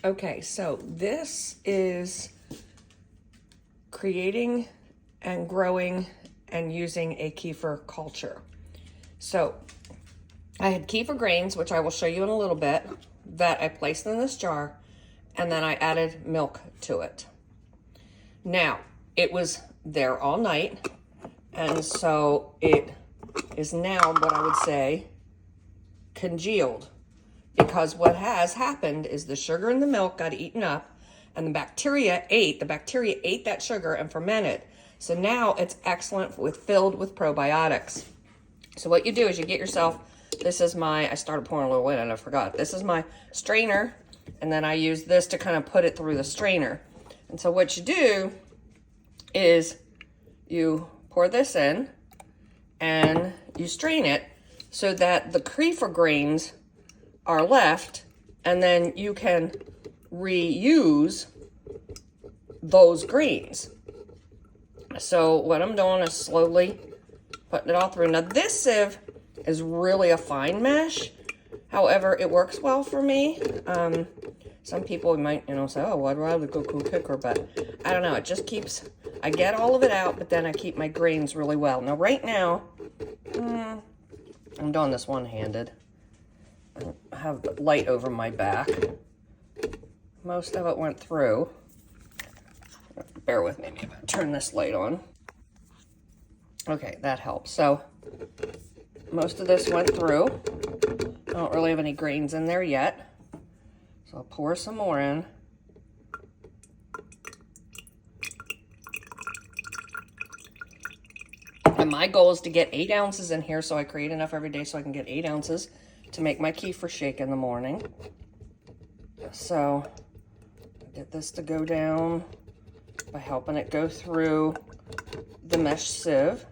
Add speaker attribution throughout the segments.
Speaker 1: Okay, so this is creating and growing and using a kefir culture. So I had kefir grains, which I will show you in a little bit, that I placed in this jar, and then I added milk to it. Now, it was there all night, and so it is now what I would say congealed, because what has happened is the sugar in the milk got eaten up, and the bacteria ate that sugar and fermented. So now it's excellent filled with probiotics. So what you do is you get yourself, this is I started pouring a little in and I forgot. This is my strainer, and then I use this to kind of put it through the strainer. And so what you do is you pour this in and you strain it so that the kefir grains are left, and then you can reuse those grains. So what I'm doing is slowly putting it all through. Now this sieve is really a fine mesh. However, it works well for me. Some people might, say, oh, I'd rather go quicker, but I don't know. It just keeps, I get all of it out, but then I keep my grains really well. Now, right now, I'm doing this one-handed. I have the light over my back. Most of it went through. Bear with me, maybe I'll turn this light on. Okay, that helps. So, most of this went through. I don't really have any grains in there yet. So I'll pour some more in. And my goal is to get 8 ounces in here, so I create enough every day so I can get 8 ounces to make my kefir shake in the morning. So get this to go down by helping it go through the mesh sieve.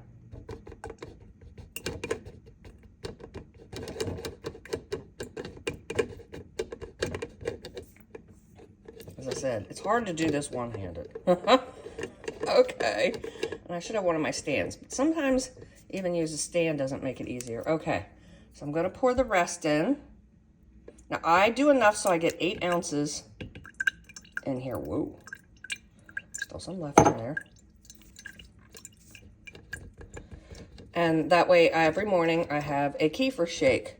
Speaker 1: As I said, it's hard to do this one-handed. Okay. And I should have one of my stands, but sometimes even use a stand doesn't make it easier. Okay. So I'm going to pour the rest in. Now I do enough so I get 8 ounces in here. Whoa. Still some left in there. And that way every morning I have a kefir shake.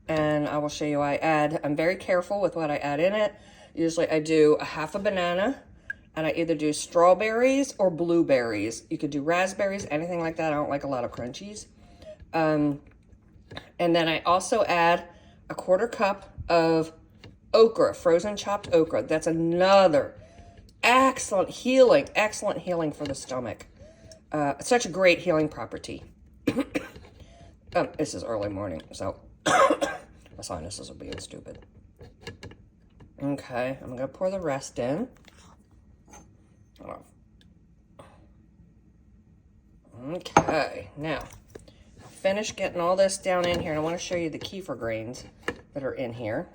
Speaker 1: And I will show you I'm very careful with what I add in it. Usually I do a half a banana, and I either do strawberries or blueberries. You could do raspberries, anything like that. I don't like a lot of crunchies. And then I also add a 1/4 cup of okra, frozen chopped okra. That's another excellent healing for the stomach. It's such a great healing property. This is early morning, so my sinuses are being stupid. Okay, I'm going to pour the rest in. Okay, now, finish getting all this down in here, and I want to show you the kefir grains that are in here.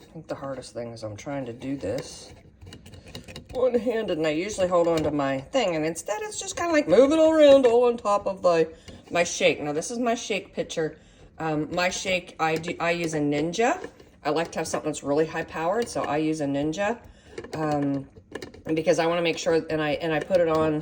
Speaker 1: I think the hardest thing is I'm trying to do this one-handed, and I usually hold on to my thing, and instead it's just kind of like moving around all on top of my shake. Now this is my shake pitcher. My shake, I use a Ninja. I like to have something that's really high powered, so I use a Ninja, and because I want to make sure, and I put it on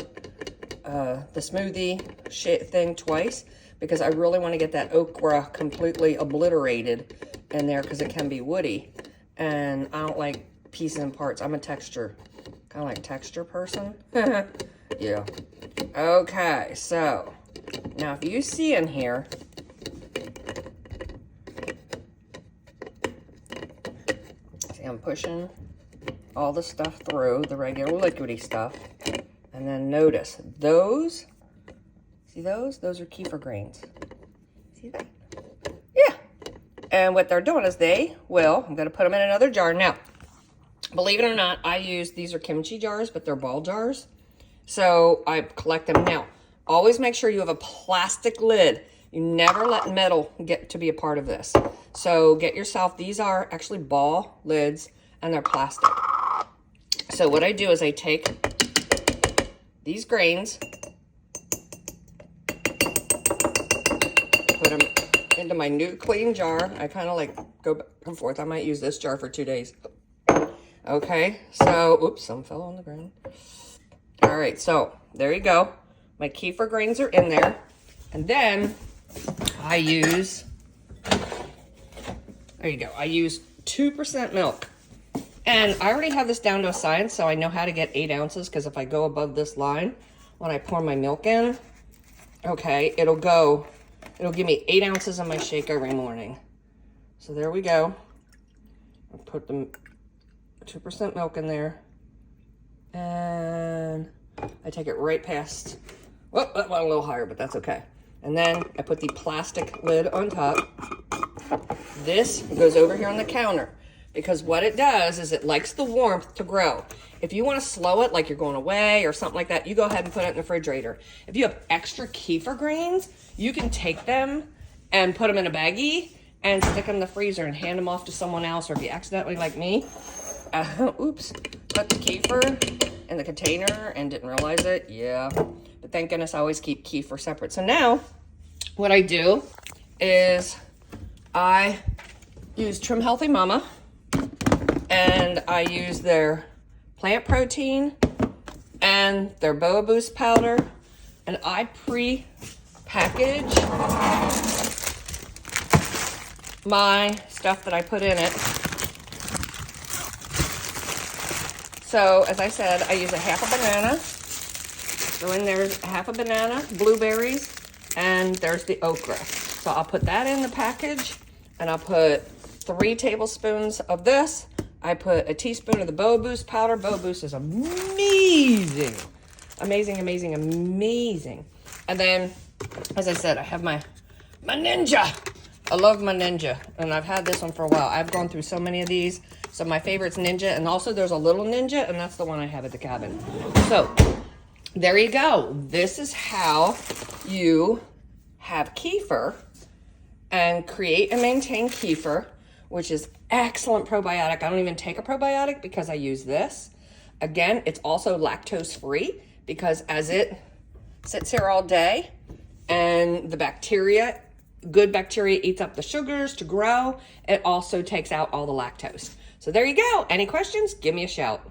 Speaker 1: the smoothie shake thing twice, because I really want to get that okra completely obliterated in there, because it can be woody, and I don't like pieces and parts. I'm a texture, kind of like texture person. Yeah. Okay, so now if you see in here, see I'm pushing all the stuff through, the regular liquidy stuff, and then notice those, see those? Those are kefir grains. See that? Yeah. And what they're doing is I'm going to put them in another jar. Now, believe it or not, these are kimchi jars, but they're ball jars. So I collect them. Now, always make sure you have a plastic lid. You never let metal get to be a part of this. So get yourself, these are actually ball lids, and they're plastic. So what I do is I take these grains, into my new clean jar. I kind of like go back and forth. I might use this jar for 2 days. Okay, so, oops, some fell on the ground. All right, so there you go. My kefir grains are in there. And then I use, there you go, I use 2% milk. And I already have this down to a science, so I know how to get 8 ounces, because if I go above this line, when I pour my milk in, okay, it'll give me 8 ounces in my shake every morning. So there we go. I'll put the 2% milk in there. And I take it right past, well, that went a little higher, but that's okay. And then I put the plastic lid on top. This goes over here on the counter, because what it does is it likes the warmth to grow. If you want to slow it, like you're going away or something like that, you go ahead and put it in the refrigerator. If you have extra kefir grains, you can take them and put them in a baggie and stick them in the freezer and hand them off to someone else. Or if you accidentally, like me, oops, put the kefir in the container and didn't realize it, yeah. But thank goodness I always keep kefir separate. So now what I do is I use Trim Healthy Mama, and I use their plant protein and their Boa Boost powder, and I pre-package my stuff that I put in it. So as I said, I use a half a banana. So in there's half a banana, blueberries, and there's the okra. So I'll put that in the package, and I'll put 3 tablespoons of this. I put a teaspoon of the Boa Boost powder. Boa Boost is amazing. Amazing, amazing, amazing. And then, as I said, I have my Ninja. I love my Ninja, and I've had this one for a while. I've gone through so many of these. So my favorite's Ninja, and also there's a little Ninja, and that's the one I have at the cabin. So there you go. This is how you have kefir and create and maintain kefir, which is excellent probiotic. I don't even take a probiotic because I use this. Again, it's also lactose free, because as it sits here all day and the bacteria, good bacteria, eats up the sugars to grow, it also takes out all the lactose. So there you go. Any questions? Give me a shout.